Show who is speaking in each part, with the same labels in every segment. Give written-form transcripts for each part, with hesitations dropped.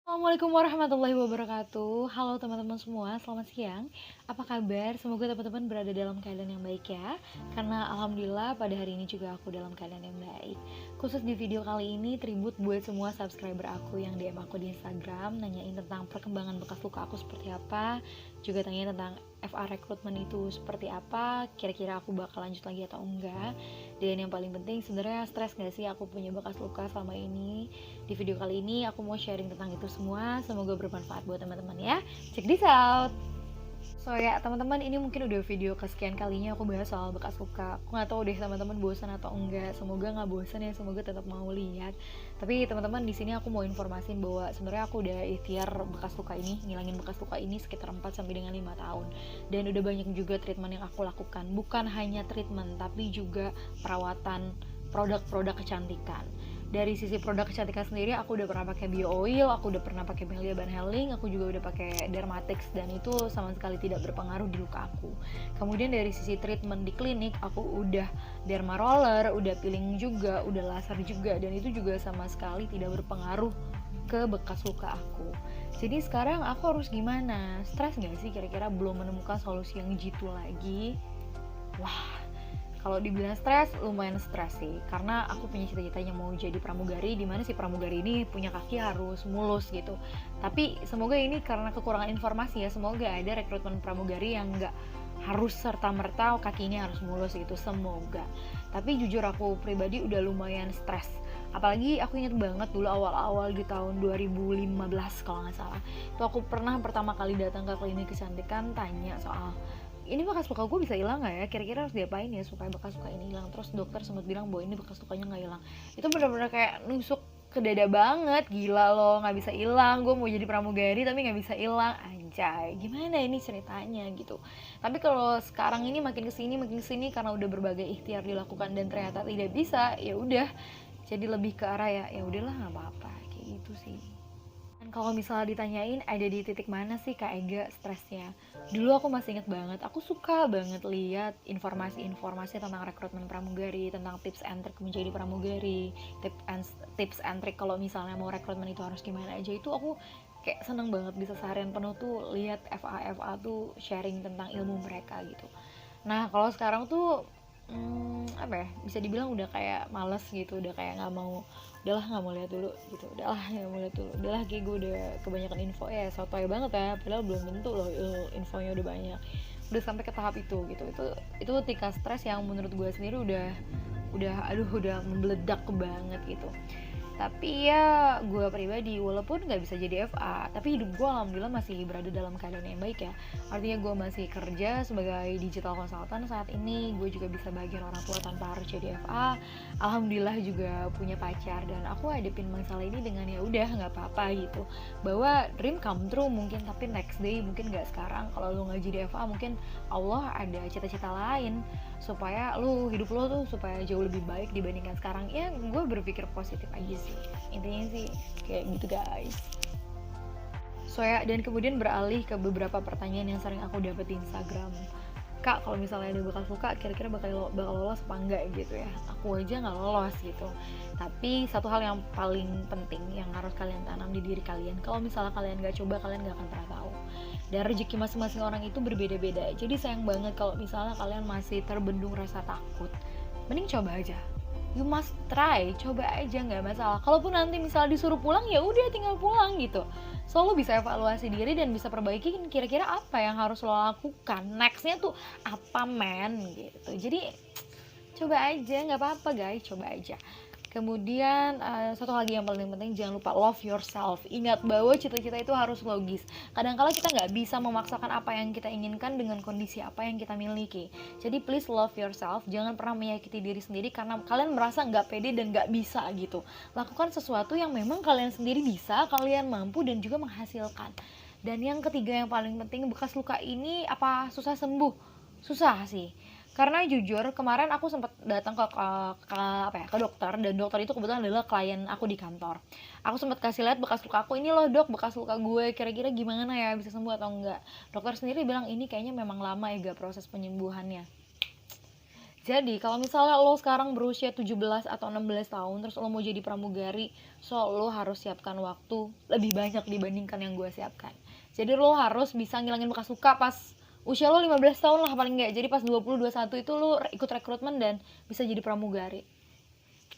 Speaker 1: Assalamualaikum warahmatullahi wabarakatuh. Halo teman-teman semua, selamat siang. Apa kabar? Semoga teman-teman berada dalam keadaan yang baik ya. Karena alhamdulillah pada hari ini juga aku dalam keadaan yang baik. Khusus di video kali ini tribut buat semua subscriber aku yang DM aku di Instagram, nanyain tentang perkembangan bekas luka aku seperti apa, juga tanya tentang FA rekrutmen itu seperti apa, kira-kira aku bakal lanjut lagi atau enggak. Dan yang paling penting sebenarnya stres gak sih aku punya bekas luka selama ini. Di video kali ini aku mau sharing tentang itu semua, semoga bermanfaat buat teman-teman ya. Check this out. So ya teman-teman, ini mungkin udah video kesekian kalinya aku bahas soal bekas luka. Aku nggak tahu deh teman-teman bosan atau enggak. Semoga nggak bosan ya, semoga tetap mau lihat. Tapi teman-teman, di sini aku mau informasin bahwa sebenarnya aku udah ikhtiar bekas luka ini, ngilangin bekas luka ini sekitar 4 sampai dengan 5 tahun. Dan udah banyak juga treatment yang aku lakukan. Bukan hanya treatment, tapi juga perawatan produk-produk kecantikan. Dari sisi produk kecantikan sendiri, aku udah pernah pakai bio oil, aku udah pernah pakai Melia Van Helling, aku juga udah pakai Dermatix, dan itu sama sekali tidak berpengaruh di luka aku. Kemudian dari sisi treatment di klinik, aku udah derma roller, udah peeling juga, udah laser juga, dan itu juga sama sekali tidak berpengaruh ke bekas luka aku. Jadi sekarang aku harus gimana? Stres gak sih kira-kira belum menemukan solusi yang jitu lagi? Wah, kalau dibilang stres, lumayan stres sih. Karena aku punya cita-citanya mau jadi pramugari, di mana si pramugari ini punya kaki harus mulus gitu. Tapi semoga ini karena kekurangan informasi ya, semoga ada rekrutmen pramugari yang nggak harus serta-merta kaki ini harus mulus gitu, semoga. Tapi jujur aku pribadi udah lumayan stres. Apalagi aku inget banget dulu awal-awal di tahun 2015 kalau nggak salah. Itu aku pernah pertama kali datang ke klinik kecantikan tanya soal ini bekas luka gue bisa hilang nggak ya, kira-kira harus diapain ya supaya bekas luka ini hilang. Terus dokter sempat bilang bahwa ini bekas lukanya nggak hilang. Itu benar-benar kayak nusuk ke dada banget, gila loh, nggak bisa hilang, gue mau jadi pramugari tapi nggak bisa hilang, anjay gimana ini ceritanya gitu. Tapi kalau sekarang ini makin kesini karena udah berbagai ikhtiar dilakukan dan ternyata tidak bisa, ya udah jadi lebih ke arah ya udahlah nggak apa-apa kayak gitu sih. Dan kalau misalnya ditanyain ada di titik mana sih Kak Ega stresnya? Dulu aku masih inget banget, aku suka banget lihat informasi-informasi tentang rekrutmen pramugari, tentang tips and trick menjadi pramugari, tips and trick kalau misalnya mau rekrutmen itu harus gimana aja. Itu aku kayak seneng banget bisa seharian penuh tuh lihat FA tuh sharing tentang ilmu mereka gitu. Nah kalau sekarang tuh apa ya, bisa dibilang udah kayak males gitu, udah kayak nggak mau, udahlah nggak mau lihat dulu gitu, udahlah nggak mau lihat dulu, udahlah kayak gue udah kebanyakan info ya, sotoy banget ya, padahal belum tentu loh infonya udah banyak, udah sampai ke tahap itu gitu. Itu tingkat stres yang menurut gue sendiri udah membeledak banget gitu. Tapi ya gue pribadi walaupun nggak bisa jadi FA, tapi hidup gue alhamdulillah masih berada dalam keadaan yang baik ya. Artinya gue masih kerja sebagai digital consultant saat ini, gue juga bisa bahagian orang tua tanpa harus jadi FA. Alhamdulillah juga punya pacar, dan aku hadapin masalah ini dengan ya udah nggak apa-apa gitu. Bahwa dream come true mungkin, tapi next day mungkin nggak sekarang. Kalau lu nggak jadi FA mungkin Allah ada cita-cita lain supaya lu hidup lo tuh supaya jauh lebih baik dibandingkan sekarang. Ya gue berpikir positif aja sih, intinya sih kayak gitu guys. So ya, dan kemudian beralih ke beberapa pertanyaan yang sering aku dapat di Instagram. Kak, kalau misalnya ada bekas luka, kira-kira bakal lolos apa enggak gitu ya. Aku aja nggak lolos gitu. Tapi satu hal yang paling penting yang harus kalian tanam di diri kalian, kalau misalnya kalian nggak coba, kalian nggak akan pernah tahu. Dan rezeki masing-masing orang itu berbeda-beda. Jadi sayang banget kalau misalnya kalian masih terbendung rasa takut. Mending coba aja. You must try, coba aja, nggak masalah. Kalaupun nanti misalnya disuruh pulang, ya udah tinggal pulang gitu. So lo bisa evaluasi diri dan bisa perbaiki kira-kira apa yang harus lo lakukan. Nextnya tuh apa men gitu. Jadi coba aja, nggak apa-apa guys, coba aja. Kemudian satu lagi yang paling penting, jangan lupa love yourself. Ingat bahwa cita-cita itu harus logis. Kadang-kala kita nggak bisa memaksakan apa yang kita inginkan dengan kondisi apa yang kita miliki. Jadi please love yourself. Jangan pernah menyakiti diri sendiri karena kalian merasa nggak pede dan nggak bisa gitu. Lakukan sesuatu yang memang kalian sendiri bisa, kalian mampu dan juga menghasilkan. Dan yang ketiga yang paling penting, bekas luka ini apa susah sembuh? Susah sih. Karena jujur kemarin aku sempat datang ke dokter, dan dokter itu kebetulan adalah klien aku di kantor. Aku sempat kasih lihat bekas luka aku, ini loh dok bekas luka gue, kira-kira gimana ya, bisa sembuh atau enggak. Dokter sendiri bilang ini kayaknya memang lama ya proses penyembuhannya. Jadi kalau misalnya lo sekarang berusia 17 atau 16 tahun terus lo mau jadi pramugari, so lo harus siapkan waktu lebih banyak dibandingkan yang gue siapkan. Jadi lo harus bisa ngilangin bekas luka pas usia lo 15 tahun lah paling nggak. Jadi pas 20-21 itu lo ikut rekrutmen dan bisa jadi pramugari.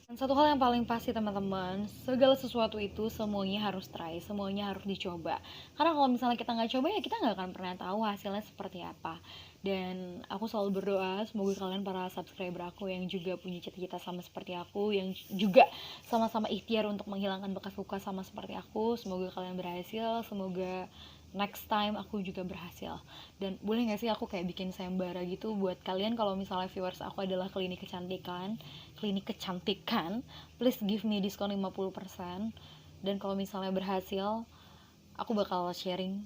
Speaker 1: Dan satu hal yang paling pasti teman-teman, segala sesuatu itu semuanya harus try, semuanya harus dicoba. Karena kalau misalnya kita nggak coba ya kita nggak akan pernah tahu hasilnya seperti apa. Dan aku selalu berdoa semoga kalian para subscriber aku yang juga punya cita-cita sama seperti aku, yang juga sama-sama ikhtiar untuk menghilangkan bekas luka sama seperti aku, semoga kalian berhasil, semoga next time aku juga berhasil. Dan boleh gak sih aku kayak bikin sayembara gitu buat kalian kalau misalnya viewers aku adalah klinik kecantikan, please give me diskon 50%. Dan kalau misalnya berhasil, aku bakal sharing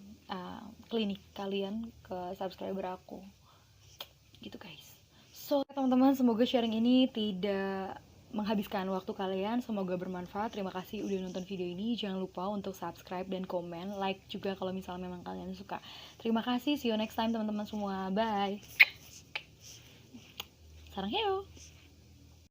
Speaker 1: klinik kalian ke subscriber aku gitu guys. So teman-teman, semoga sharing ini tidak menghabiskan waktu kalian, semoga bermanfaat. Terima kasih udah nonton video ini. Jangan lupa untuk subscribe dan komen, like juga kalau misalnya memang kalian suka. Terima kasih, see you next time teman-teman semua. Bye. Sarang heo.